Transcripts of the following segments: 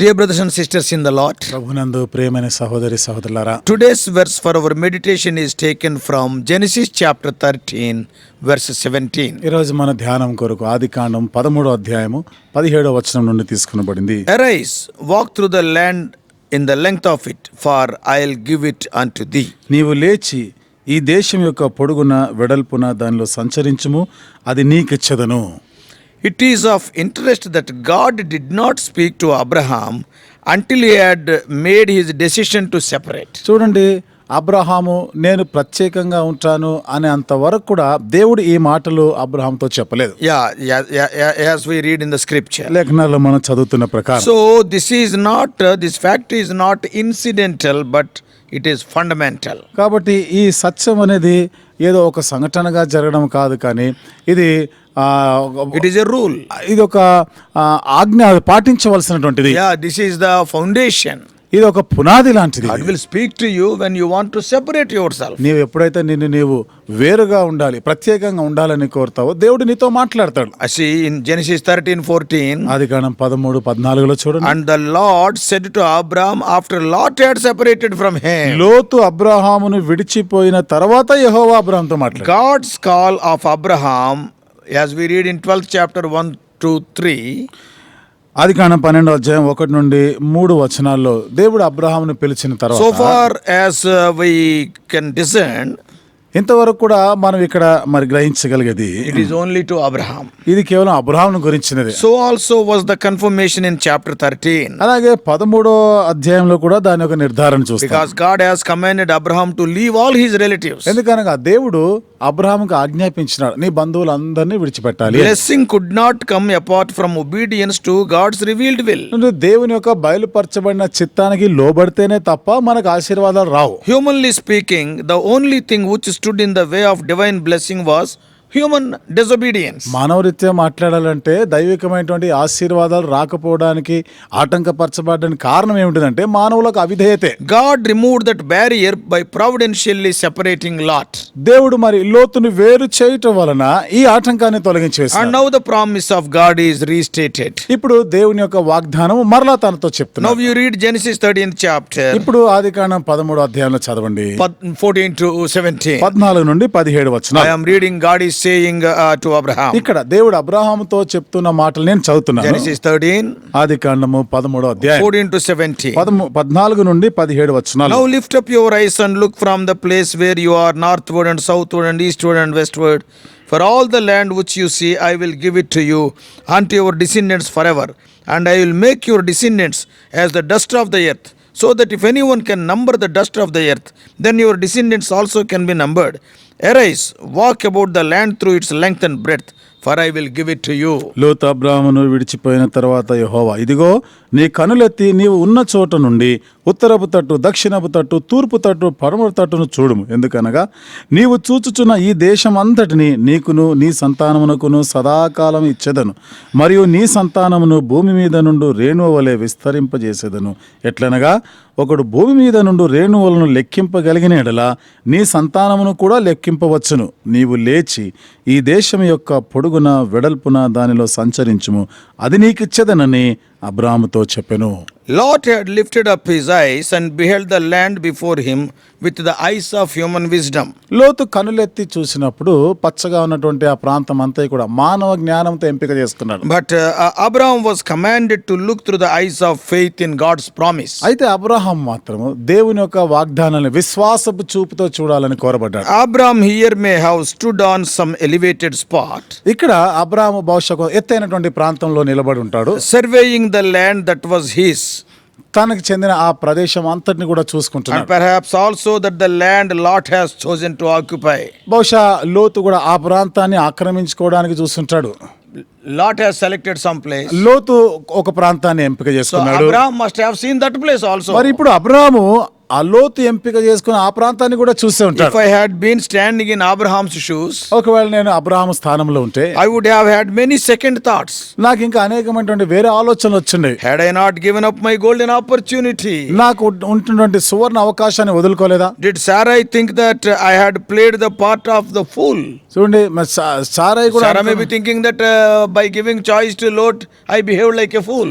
Dear brothers and sisters in the Lord, ప్రభునందు ప్రియమైన సహోదరి సహోదరులారా, today's verse for our meditation is taken from Genesis chapter 13 verse 17. ఈ రోజు మన ధ్యానం కొరకు ఆదికాండం 13వ అధ్యాయము 17వ వచనం నుండి తీసుకొనబడింది. Arise, walk through the land in the length of it, for I'll give it unto thee. నీవు లేచి ఈ దేశం యొక్క పొడుగున వెడల్పున దానిలో సంచరించుము, అది నీకిచ్చెదను. It is of interest that God did not speak to Abraham until he had made his decision to separate. చూడండి, అబ్రహాము నేను ప్రత్యేకంగా ఉంటాను అనే అంతవరకు కూడా దేవుడు ఈ మాటలు అబ్రహాంతో చెప్పలేదు. As we read in the scripture. లేఖనాల్లో మనం చదువుతున్న ప్రకారం. So this fact is not incidental, but it is fundamental. కాబట్టి ఈ సత్యం అనేది ఏదో ఒక సంఘటనగా జరగడం కాదు, కానీ ఇది it is a rule. ఇది ఒక ఆజ్ఞ, పాటించవలసినటువంటిది. This is the foundation. ఇది ఒక పునాది లాంటిది. God will speak to you when you want to separate yourself. నీవు ఎప్పుడైతే నీవు వేరుగా ఉండాలి, ప్రత్యేకంగా ఉండాలని కోరుతావో దేవుడు నీతో మాట్లాడతాడు. I see in Genesis 13:14. ఆదికాండం 13:14 చూడండి. And the Lord said to Abraham after Lot had separated from him. లోతు అబ్రహామును విడిచిపోయిన తర్వాత యెహోవా అబ్రహాంతో మాట్లాడాడు. God's call of Abraham, as we read in 12th chapter 1 to 3. ఆదికాండం 12వ అధ్యాయం 1 నుండి 3 వచనాల్లో దేవుడు అబ్రహామును పిలిచిన తర్వాత, so far as we can discern, ఇంతవరకు కూడా మనం ఇక్కడ మరి గ్రహించగలిగేది it is only to Abraham. ఇది కేవలం అబ్రహామును గురించినది. So also was the confirmation in chapter 13. అలాగే 13వ అధ్యాయంలో కూడా దాని ఒక నిర్ధారణ చూస్తాం. Because God has commanded Abraham to leave all his relatives. ఎందుకనగా దేవుడు అబ్రహాముకు ఆజ్ఞాపించినాడు, నీ బంధువులందరినీ విడిచిపెట్టాలి. Blessing could not come apart from obedience to God's revealed will. దేవుని యొక్క బయలుపరచబడిన చిత్తానికి లోబడితేనే తప్ప మనకు ఆశీర్వాదాలు రావు. Humanly speaking, the only thing which stood in the way of divine blessing was human disobedience. మానవరీత్యా మాట్లాడాలంటే దైవికమైనటువంటి ఆశీర్వాదాలు రాకపోవడానికి ఆటంకపరచబడడానికి కారణం ఏమిటంటే మానవులకు అవిధేయతే. God removed that barrier by providentially separating Lot. దేవుడు మరి లోతును వేరు చేయటం వలన ఈ ఆటంకాన్ని తొలగించి వేశాడు. And now the promise of God is restated. ఇప్పుడు దేవుని యొక్క వాగ్దానం మరలా తనతో చెప్తున్నాడు. Now you read Genesis 13th chapter. ఇప్పుడు ఆదికాండం 13వ అధ్యాయంలో చదవండి. 14 to 17. 14 నుండి 17 వచనాలు. I am reading, God is saying to Abraham. ఇక్కడ దేవుడు అబ్రహాముతో చెప్తున్న మాటలు నేను చదువుతున్నాను. Genesis 13. ఆదికాండము 13వ అధ్యాయం 14 to 17. 14 నుండి 17 వచనాలు. Now lift up your eyes and look from the place where you are, northward and southward and eastward and westward. For all the land which you see, I will give it to you unto your descendants forever. And I will make your descendants as the dust of the earth, so that if anyone can number the dust of the earth, then your descendants also can be numbered. Arise, walk about the land through its length and breadth, for I will give it to you. లోతు అబ్రాహామును విడిచిపోయిన తర్వాత యెహోవా, ఇదిగో నీ కనులెత్తి నీవు ఉన్న చోట నుండి ఉత్తరపు తట్టు, దక్షిణపు తట్టు, తూర్పు తట్టు, పడమర తట్టును చూడుము. ఎందుకనగా నీవు చూచుచున్న ఈ దేశం అంతటిని నీకును నీ సంతానమునకును సదాకాలం ఇచ్చెదను, మరియు నీ సంతానమును భూమి మీద నుండి రేణువు వలె విస్తరింపజేసేదను. ఎట్లనగా ఒకడు భూమి మీద నుండి రేణువులను లెక్కింపగలిగిన ఎడల నీ సంతానమును కూడా లెక్కింపవచ్చును. నీవు లేచి ఈ దేశం యొక్క పొడుగున వెడల్పున దానిలో సంచరించుము, అది నీకిచ్చెదనని అబ్రాహాముతో చెప్పెను. Lot had lifted up his eyes and beheld the land before him with the eyes of human wisdom. లోతు కనులెత్తి చూసినప్పుడు పచ్చగా ఉన్నటువంటి ఆ ప్రాంతం అంతా కూడా మానవ జ్ఞానంతో ఎంపిక చేసుకున్నాడు. But Abraham was commanded to look through the eyes of faith in God's promise. అయితే అబ్రహాం మాత్రము దేవుని యొక్క వాగ్దానాన్ని విశ్వాసపు చూపుతో చూడాలని కోరబడ్డాడు. Abraham here may have stood on some elevated spot. ఇక్కడ అబ్రహాము బహుశా ఎత్తైనటువంటి ప్రాంతంలో నిలబడి ఉంటాడు, surveying the land that was his. తనకు చెందిన ఆ ప్రదేశం అంతటిని కూడా చూసుకుంటున్నాడు. And perhaps also that the land Lot has chosen to occupy. బహుశా లోతు కూడా ఆ ప్రాంతాన్ని ఆక్రమించుకోవడానికి చూస్తుంటాడు. Lot has selected some place. లోతు ఒక ప్రాంతాన్ని ఎంపిక So చేసుకున్నాడు. Abraham must have seen that place also. మరి ఇప్పుడు అబ్రహాము ఆ లోతు ఎంపిక చేసుకుని ఆ ప్రాంతాన్ని కూడా చూసే If ఉంటాడు. I had been standing in Abraham's shoes, ఒకవేళ నేను అబ్రహాము స్థానంలో ఉంటే I would have had many second thoughts. నాకు ఇంకా అనేకమైనటువంటి వేరే ఆలోచనలు వచ్చిండే. Had I not given up my golden opportunity? నాకు ఉంటున్నటువంటి సువర్ణ అవకాశాన్ని వదులుకోలేదా? Did Sarai think that I had played the part of the fool? చూడండి మరి సారాయి కూడా Sarah may be thinking that by giving choice to Lot, I behaved like a fool.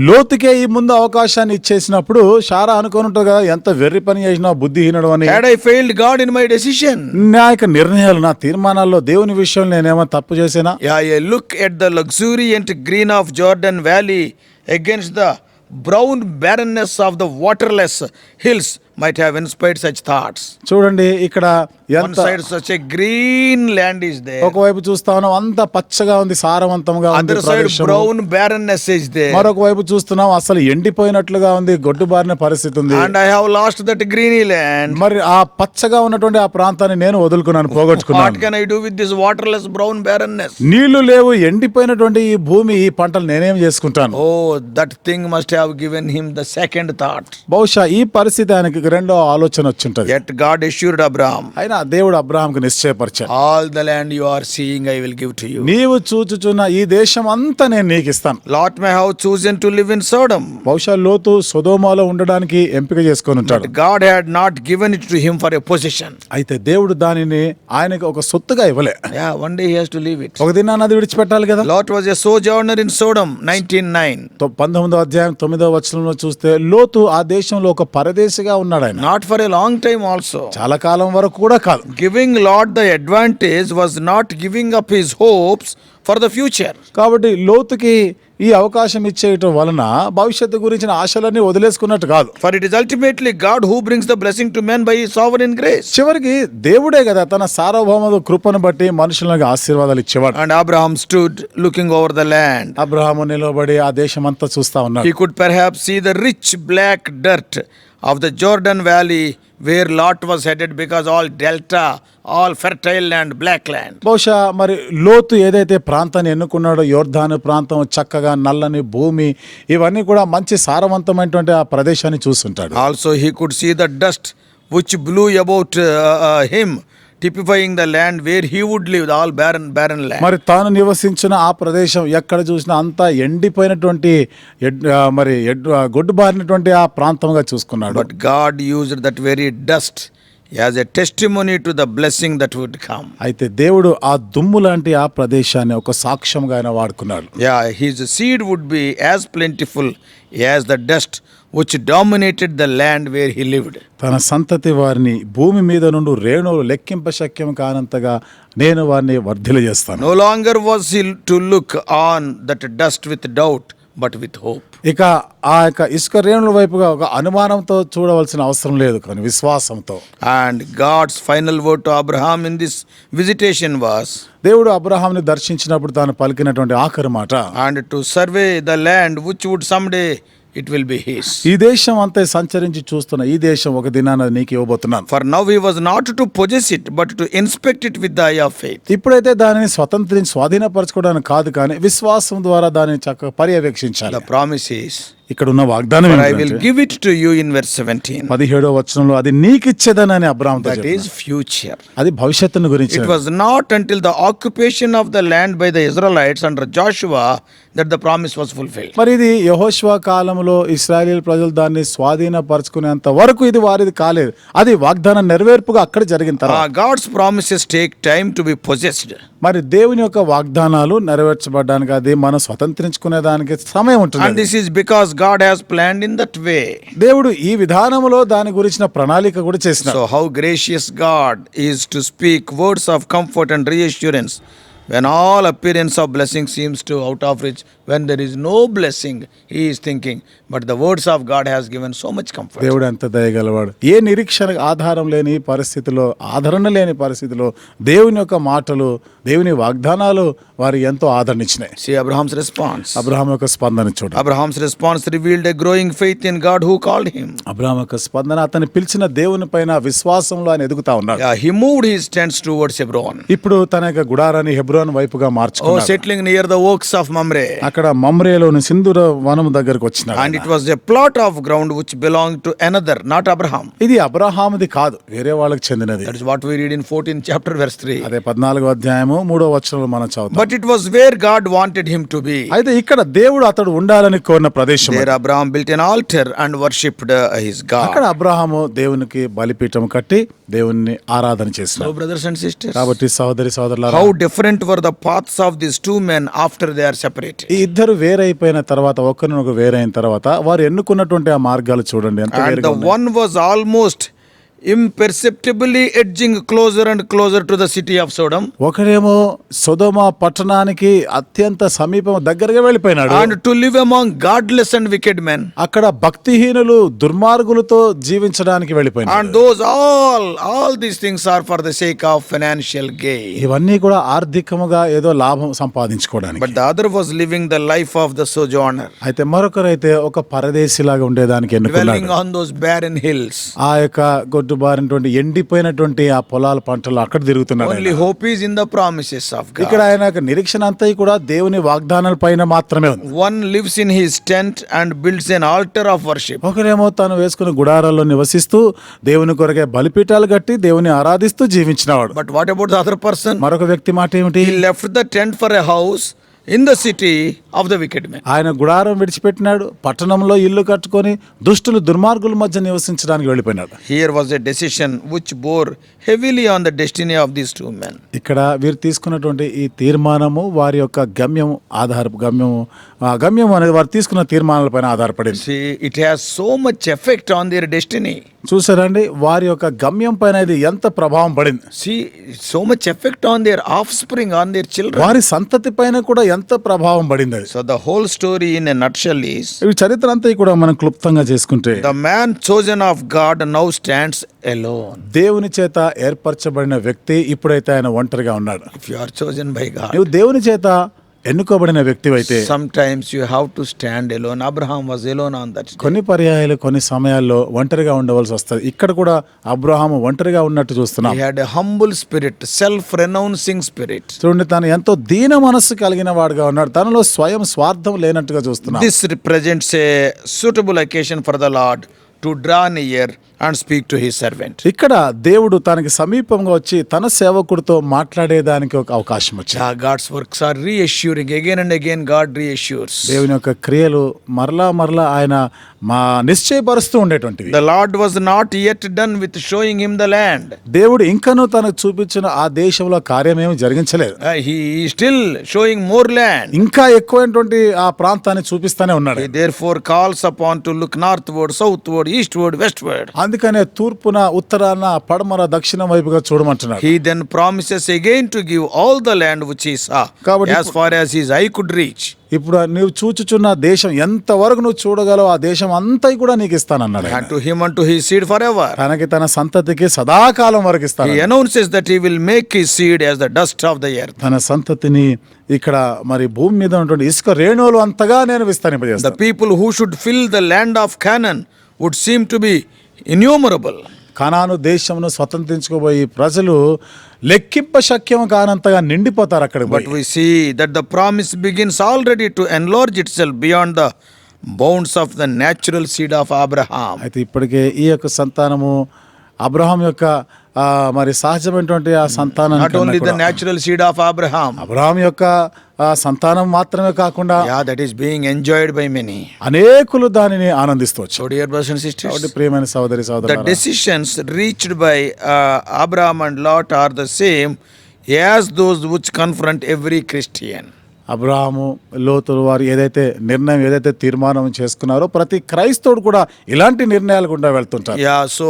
లోతుకే ఈ ముందు అవకాశాన్ని ఇచ్చేసినప్పుడు షారా అనుకుని ఉంటుంది కదా, ఎంత వెర్రి పని చేసినా బుద్ధిహీనుడు అని. Had I failed God in my decision? నా యొక్క నిర్ణయాలు, నా తీర్మానాల్లో దేవుని విషయంలో నేనేమో తప్పు చేసేనా? Yeah, a look at the luxuriant green of Jordan Valley against the brown barrenness of the waterless hills might have inspired such thoughts. చూడండి ఇక్కడ One ఎంత side such a green land is there. ఒకవైపు చూస్తా ఉన్నాం అంత పచ్చగా ఉంది, సారవంతంగా ఉంది Other side ప్రదేశం. brown barrenness is there. మరొక వైపు చూస్తున్నాం అసలు ఎండిపోయినట్లుగా ఉంది, గొడ్డుబారిన పరిస్థితి ఉంది. And I have lost that greeny land. మరి ఆ పచ్చగా ఉన్నటువంటి ఆ ప్రాంతాన్ని నేను వదులుకున్నాను, What పోగొట్టుకున్నాను. can I do with this waterless brown barrenness? నీళ్లు లేవు, ఎండిపోయినటువంటి ఈ భూమి, ఈ పంటలు నేనేం చేసుకుంటాను? Oh, that thing must have given him the second thought. బహుశా ఈ పరిస్థితి ఆయనకి రెండో ఆలోచన వచ్చింటది. Yet God assured Abraham, అయినా దేవుడు అబ్రహాంకు నిశ్చయపరిచాడు, all the land you are seeing I will give to you. నీవు చూచుచున్న ఈ దేశం అంతా నేను నీకు ఇస్తాను. Lot may have chosen to live in Sodom, బహుశా లోతు సొదొమలో ఉండడానికి ఎంపిక చేసుకొని ఉంటాడు. but God had not given it to him for a possession. అయితే దేవుడు దానిని ఆయనకు ఒక సొత్తుగా ఇవ్వలే. Yeah, one day he has to leave it. ఒక దినాన్ని అది విడిచిపెట్టాలి కదా. Lot was a sojourner in Sodom, 19:9. 19వ అధ్యాయం 9వ వచనంలో చూస్తే లోతు ఆ దేశంలో ఒక పరదేశిగా ఉన్నాడు. ఆయన Not for a long time also. చాలా కాలం వరకు కూడా కాదు. Giving Lot the advantage was not giving up his hopes for the future. కాబట్టి లోతుకి ఈ అవకాశం ఇచ్చేయటం వలన భవిష్యత్తు గురించిన ఆశలన్నీ వదిలేసుకున్నట్టు కాదు. For it is ultimately God who brings the blessing to men by his sovereign grace. చివరికి దేవుడే కదా తన సార్వభౌమ కృపను బట్టి మనుషులకు ఆశీర్వాదాలు ఇచ్చేవాడు. And Abraham stood looking over the land. Abraham నిలబడి ఆ దేశం అంతా చూస్తా ఉన్నాడు. He could perhaps see the rich black dirt of the Jordan Valley where Lot was headed, because all delta, all fertile land, black land. బహుశా మరి లోతు ఏదైతే ప్రాంతాన్ని ఎన్నుకున్నాడో, యోర్దాను ప్రాంతం, చక్కగా నల్లని భూమి, ఇవన్నీ కూడా మంచి సారవంతమైనటువంటి ఆ ప్రదేశాన్ని చూస్తుంటాడు. Also he could see the dust which blew about him, typifying the land where he would live, all barren land. మరి తాను నివసించిన ఆ ప్రదేశం ఎక్కడ చూసినా అంతా ఎండిపోయినటువంటి గొడ్డుబారినటువంటి ఆ ప్రాంతంగా చూసుకున్నాడు. But God used that very dust as a testimony to the blessing that would come. అయితే దేవుడు ఆ దుమ్ము లాంటి ఆ ప్రదేశాన్ని ఒక సాక్ష్యంగా ఆయన వాడుకున్నాడు. Yeah, his seed would be as plentiful as the dust which dominated the land where he lived. తన సంతతి వారిని భూమి మీద నుండి రేణువులు లెక్కింప శక్యం కానంతగా నేను వారిని వర్ధిల్లజేస్తాను. No longer was he to look on that dust with doubt, but with hope. ఇక ఆ యొక్క ఇసుక రేణుల వైపుగా ఒక అనుమానంతో చూడవలసిన అవసరం లేదు, కానీ విశ్వాసంతో. And God's final word to Abraham in this visitation was, దేవుడు అబ్రహాంని దర్శించినప్పుడు తాను పలికినటువంటి ఆఖరి మాట, and to survey the land which would someday it will be his. ఈ దేశం అంతా సంచరించి చూస్తున్న ఈ దేశం ఒక దినాన నీకు ఇవ్వబోతున్నాను. For now he was not to possess it, but to inspect it with the eye of faith. ఇప్పుడైతే దానిని స్వాధీనపరచుకోవడానికి కాదు, కానీ విశ్వాసం ద్వారా దానిని చక్కగా పర్యవేక్షించాలి. The promise is, ఇక్కడ ఉన్న వాగ్దానం I ఏంటంటే, will give it to you in verse 17. 17వ వచనంలో అది నీకిచ్చేదనని అబ్రహాముతో That చెప్పాడు. is future. అది భవిష్యత్తును గురించి. It was not until the occupation of the land by the Israelites under Joshua that the promise was fulfilled. మరి ఇది యెహోషువ కాలంలో ఇశ్రాయేలు ప్రజలు దాన్ని స్వాధీనపరచుకునేంత వరకు ఇది వారిది కాలేదు. అది వాగ్దానం నెరవేర్పుగా అక్కడ జరిగిన తర్వాత. God's promises take time to be possessed. మరి దేవుని యొక్క వాగ్దానాలు నెరవేర్చబడడానికి, అది మనం స్వతంత్రించుకునే దానికి సమయం And ఉంటుంది. this is because God has planned in that way. దేవుడు ఈ విధానంలో దాని గురించిన ప్రణాళిక కూడా చేసినాడు. So how gracious God is to speak words of comfort and reassurance when all appearance of blessing seems to out of reach. When there is no blessing, he is thinking, but the words of God has given so much comfort. దేవుడు ఎంత దయగలవాడు. ఏ నిరీక్షణ ఆధారం లేని పరిస్థితిలో, ఆదరణ లేని పరిస్థితిలో దేవుని యొక్క మాటలు, దేవుని వాగ్దానాలు వారి ఎంతో ఆదరణ ఇచ్చినాయి. See Abraham's response. అబ్రహాం యొక్క స్పందన చూడు. Abraham's response revealed a growing faith in God who called him. Abraham యొక్క స్పందన అతని పిలిచిన దేవుని పైన విశ్వాసంలో ఆయన ఎదుగుతా ఉన్నాడు. Yeah, he moved his tents towards Hebron. ఇప్పుడు తన యొక్క గుడారాన్ని హెబ్రోన్ వైపుగా మార్చుకున్నాడు. Settling near the oaks of Mamre. అక్కడ అక్కడ మమ్రేలోని సింధూర వనం దగ్గరకు వచ్చినాడు. And it was a plot of ground which belonged to another, not Abraham. ఇది అబ్రహాముది కాదు, వేరే వాళ్ళకి చెందినది. That is what we read in 14th chapter verse 3. అదే 14వ అధ్యాయము 3వ వచనంలో మనం చదువుతాం. But it was where God wanted him to be. అయితే ఇక్కడ దేవుడు అతడు ఉండాలని కోరిన ప్రదేశం. There Abraham built an altar and worshipped his God. అక్కడ అబ్రహాము దేవునికి బలిపీఠం కట్టి దేవుణ్ణి ఆరాధన చేసినాడు. So brothers and sisters, కాబట్టి సహోదరి సహోదరులారా, how different were the paths of these two men after they are separated. ఈ ఇద్దరు వేరైపోయిన తర్వాత, ఒకరినొక వేరైన తర్వాత వారు ఎన్నుకున్నటువంటి ఆ మార్గాలు చూడండి ఎంత And వేరుగా the ఉన్నాయి. one was almost imperceptibly edging closer and closer to the city of Sodom, ఒకరేమో సొదొమ పట్టణానికి అత్యంత సమీపం దగ్గరగా వెళ్ళిపోయినాడు. and to live among godless and wicked men. అక్కడ భక్తిహీనులు దుర్మార్గులతో జీవించడానికి వెళ్ళిపోయినాడు. And those all these things are for the sake of financial gain. ఇవన్నీ కూడా ఆర్థికముగా ఏదో లాభం సంపాదించుకోవడానికి. But the other was living the life of the sojourner, అయితే మరొకరైతే ఒక పరదేశిలాగా ఉండేదానికి ఎన్నుకున్నాడు. dwelling on those barren hills. ఆ యొక్క గొడ్డుబారినటువంటి ఎండిపోయినటువంటి ఆ పొలాల పంటలు అక్కడ తిరుగుతున్నాడు. Only hope is in the promises of God. ఇక్కడ ఆయన యొక్క నిరీక్షణ అంతా కూడా దేవుని వాగ్దానాల పైన మాత్రమే ఉంది. One lives in his tent and builds an altar of worship. ఒకరేమో తాను వేసుకున్న గుడారాల్లో నివసిస్తూ దేవుని కొరకే బలిపీఠాలు కట్టి దేవుని ఆరాధిస్తూ జీవించినవాడు. But what about the other person? మరొక వ్యక్తి మాట ఏమిటి? He left the tent for a house in the city of the wicked men. ఆయన గుడారం విడిచిపెట్టినాడు, పట్టణంలో ఇల్లు కట్టుకొని దుష్టులు దుర్మార్గుల మధ్య నివసించడానికి వెళ్ళిపోయినాడు. Here was a decision which bore heavily on the destiny of these two men. ఇక్కడ వీరు తీసుకున్నటువంటి ఈ తీర్మానము వారి యొక్క గమ్యం అనేది వారు తీసుకున్న తీర్మానాలపైన ఆధారపడింది. See, it has so much effect on their destiny. చూసారండి, వారి యొక్క గమ్యం పైన ఇది ఎంత ప్రభావం పడింది. See, so much effect on their offspring, on their children. వారి సంతతి పైన కూడా ఎంత ప్రభావం పడింది అది. So the whole story in a nutshell is, ఈ చరిత్ర అంతా కూడా మనం క్లుప్తంగా చేసుకుంటే, the man chosen of God now stands alone. దేవుని చేత ఏర్పరచబడిన వ్యక్తి ఇప్పుడైతే ఆయన ఒంటరిగా ఉన్నాడు. If you are chosen by God, నువ్వు దేవుని చేత ఎన్నుకోబడిన వ్యక్తివైతే sometimes you have to stand alone. Abraham was alone on that day. కొన్ని పర్యాయాలు కొన్ని సమయాల్లో ఒంటరిగా ఉండవలసి వస్తుంది. ఇక్కడ కూడా అబ్రహాము ఒంటరిగా ఉన్నట్టు చూస్తున్నాం. He had a humble spirit, self-renouncing spirit. చూడండి, తను ఎంతో దీన మనస్సు కలిగిన వాడుగా ఉన్నాడు. తనలో స్వయం స్వార్థం లేనట్టుగా చూస్తున్నాం. This represents a suitable occasion for the Lord to draw near and speak to his servant. ఇక్కడ దేవుడు తనకి సమీపంగా వచ్చి తన సేవకుడితో మాట్లాడేదానికి ఒక అవకాశం వచ్చింది. Yeah, God's works are reassuring. Again and again God reassures. దేవుని యొక్క క్రియలు మరలా ఆయన నిశ్చయపరుస్తూ ఉండేటువంటివి. The Lord was not yet done with showing him the land. దేవుడు ఇంకనూ తనకు చూపించిన ఆ దేశంలో కార్యమేమి జరిగించలేదు. He is still showing more land. ఇంకా ఎక్కువైనటువంటి ఆ ప్రాంతాన్ని చూపిస్తానే ఉన్నాడు. He therefore calls upon to look northward, southward, eastward, westward. అందుకనే తూర్పున, ఉత్తరాన, పడమర, దక్షిణం వైపుగా చూడమంటున్నాడు. He then promises again to give all the land which he saw, as far as his eye could reach. ఇప్పుడు నువ్వు చూచుచున్న దేశం ఎంత వరకు నువ్వు చూడగలవు ఆ దేశం అంతా కూడా నీకు ఇస్తానన్నాడు. And to him and to his seed forever. తనకి తన సంతతికి సదాకాలం వరకు ఇస్తాను. He announces that he will make his seed as the dust of the earth. తన సంతతిని ఇక్కడ మరి భూమి మీద ఉన్నటువంటి ఇసుక రేణువులు అంతగా నేను The విస్తరింపజేస్తాను. people who should fill the land of Canaan would seem to be innumerable. కనాను దేశమును స్వతంత్రించుకోబోయి ప్రజలు లెక్కింప శక్యం కానంతగా నిండిపోతారు అక్కడికి. But we see that the promise begins already to enlarge itself beyond the bounds of the natural seed of Abraham. అయితే ఇప్పటికే ఈ యొక్క సంతానము Abraham యొక్క మరి సహజమైనటువంటి ఆ సంతానం, Not only the natural seed of Abraham. Abraham యొక్క సంతానం మాత్రమే కాకుండా Yeah, that is being enjoyed by many. అనేకులు దానిని ఆనందిస్తూ వచ్చారు. So dear brothers and sisters, కాబట్టి ప్రియమైన సహోదరి the సహోదరులారా, decisions reached by Abraham and Lot are the same as those which confront every Christian. Abraham, లోతులు వారు ఏదైతే తీర్మానం చేసుకున్నారో ప్రతి క్రైస్తవుడు కూడా ఇలాంటి నిర్ణయాలు గుండా వెళ్తుంటారు. Yeah, so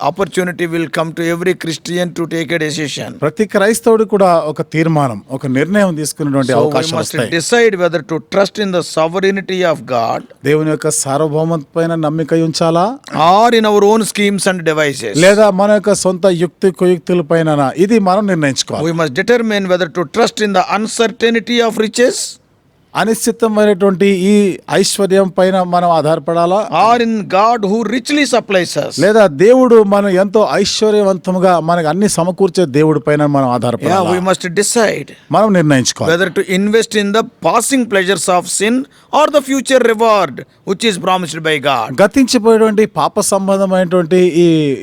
opportunity will come to every Christian to take a decision. ప్రతి క్రైస్తవుడు కూడా ఒక తీర్మానం, ఒక నిర్ణయం తీసుకునేటువంటి So we అవకాశం must వస్తాయి. decide whether to trust in the sovereignty of God దేవుని యొక్క సార్వభౌమత పైన నమ్మిక ఉంచాలా, or in our own schemes and devices. లేదా మన యొక్క సొంత కుయుక్తుల పైన, ఇది మనం నిర్ణయించుకోవాలి. We must determine whether to trust in the uncertainty of riches అనిశ్చితమైనటువంటి ఈ ఐశ్వర్యం పైన మనం ఆధారపడాలా, or in God who richly supplies us? లేదా దేవుడు మనం ఎంతో ఐశ్వర్యవంతంగా మనకు అన్ని సమకూర్చే దేవుడి పైన మనం Yeah, ఆధారపడాలా? we must decide మనం నిర్ణయించుకోవాలి whether to invest in the passing pleasures of sin or the future reward which is promised by God. గతించిపోయేటువంటి పాప సంబంధమైనటువంటి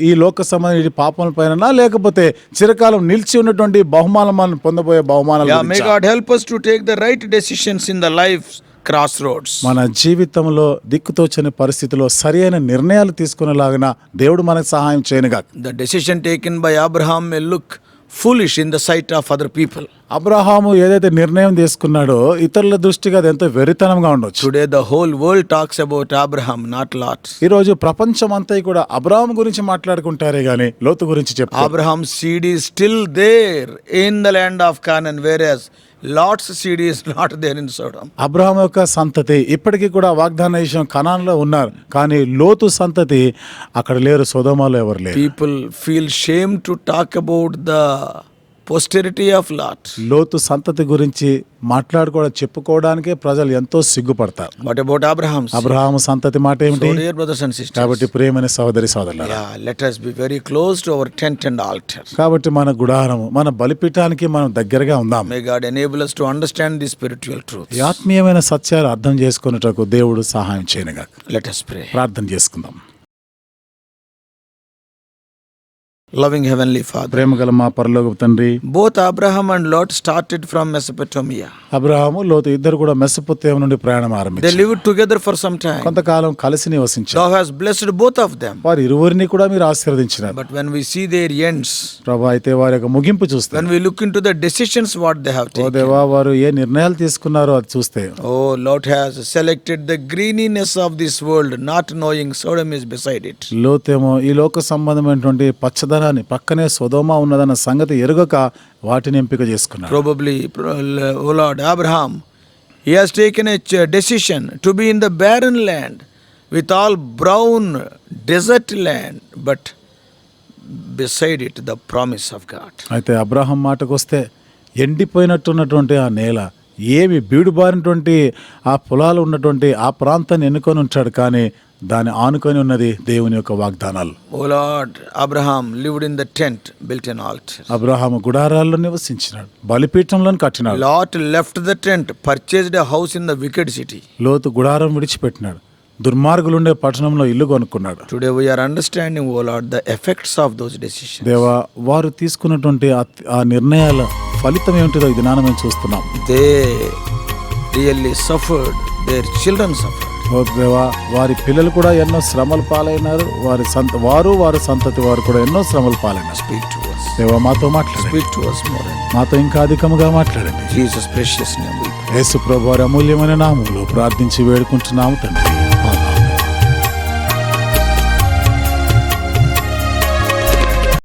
ఈ లోక సంబంధమైన పాపముల పైన, లేకపోతే చిరకాలం నిలిచి ఉన్నటువంటి బహుమానం మనం పొందబోయే బహుమానాలు Yeah, may గురించా? God help us to take the right decisions in the life's crossroads. మన జీవితంలో దిక్కుతోచని పరిస్థితిలో సరి అయిన నిర్ణయాలు తీసుకునేలాగిన దేవుడు మనకు సహాయం చేయనుగా. The decision taken by Abraham may look foolish in the sight of other people. Abraham ఏదైతే నిర్ణయం తీసుకున్నాడో ఇతరుల దృష్టిగా అది ఎంతో వెరితనంగా ఉండొచ్చు. Today the whole world talks about Abraham, not Lot. ఈ రోజు ప్రపంచం అంతా కూడా అబ్రహాము గురించి మాట్లాడుకుంటారే గాని లోతు గురించి చెప్తారు. Abraham's seed is still there in the land of Canaan, whereas Lot's seed is not there in Sodom. Abraham యొక్క సంతతి ఇప్పటికీ కూడా వాగ్దాన దేశం కనాన్లో ఉన్నారు, కానీ లోతు సంతతి అక్కడ లేరు, సొదొమలో ఎవరు లేరు. People feel shame to talk about the posterity of Lot. లోతు సంతతి గురించి చెప్పుకోవడానికే ప్రజలు ఎంతో సిగ్గుపడతారు. What about Abraham's? అబ్రహాము సంతతి మాట ఏమిటి? So dear brothers and sisters, కాబట్టి ప్రియమైన సహోదరి సోదరులారా, yeah, let us be very close to our tent and altar. కాబట్టి మన గుడారము, మన బలిపీఠానికి మనం దగ్గరగా ఉందాం. May God enable us to understand these spiritual truths. ఈ ఆత్మీయమైన సత్యాలు అర్థం చేసుకున్నటకు దేవుడు సహాయం చేయనుగా. Let us pray. ప్రార్థన చేసుకుందాం. Loving Heavenly Father, ప్రేమగల మా పరలోకపు తండ్రి, both Abraham and Lot started from Mesopotamia. Abraham లోతు ఇద్దరు కూడా మెసొపొతేమియా నుండి ప్రయాణం They ఆరంభించారు. lived together for some time. కొంతకాలం కలిసి నివసించారు. Thou hast blessed both of them. వారి ఇరువురిని కూడా మీరు ఆశీర్వదించినారు. But when we see their ends, ప్రభు, అయితే వారి యొక్క ముగింపు చూస్తే, when we look into the decisions what they have oh taken, దేవా, వారు ఏ నిర్ణయాలు తీసుకున్నారో అది చూస్తే, oh, Lot has selected the greeniness of this world, not knowing Sodom is beside it. లోతేమో ఈ లోక సంబంధమైనటువంటి పచ్చదనాన్ని, పక్కనే సొదొమ ఉన్నదన్న సంగతి ఎరుగక వాటిని ఎంపిక చేసుకున్నారు. Probably, oh Lord, Abraham, he has taken a decision to be in the barren land with all brown desert land, but beside it the promise of God. అయితే అబ్రహాం మాటకు వస్తే, ఎండిపోయినట్టున్నటువంటి ఆ నేల, ఏమి బీడుబారినటువంటి ఆ పొలాలు ఉన్నటువంటి ఆ ప్రాంతాన్ని ఎన్నుకొని ఉంటాడు, కానీ దాన్ని ఆనుకొని ఉన్నది దేవుని యొక్క వాగ్దానాలు. Oh Lord, Abraham lived in the tent, built an altar. Abraham గుడారాల్లో నివసించినాడు, బలిపీఠంలో కట్టినాడు. Lot left the tent, purchased a house in the wicked city. లోతు గుడారం విడిచిపెట్టినాడు, దుర్మార్గులుండే పట్టణంలో ఇల్లు కొనుక్కున్నాడు. Today we are understanding, oh Lord, the effects of those decisions. దేవా, వారు తీసుకున్నటువంటి ఆ నిర్ణయాల ఫలితం ఏమిటిదో ఈ దినాన మేము చూస్తున్నాం. They really suffered, their children suffered. ఓ దేవా, వారి పిల్లలు కూడా ఎన్నో శ్రమలు పాలైనారు, వారి సంతతి వారు కూడా ఎన్నో శ్రమలు పాలైనారు. Speak to us. దేవా, మాతో మాట్లాడండి, Speak to us more. మాతో ఇంకా అధికముగా మాట్లాడండి. Jesus' precious name we pray. యేసు ప్రభువారి అమూల్యమైన నామములో ప్రార్థించి వేడుకుంటున్నాము తండ్రి.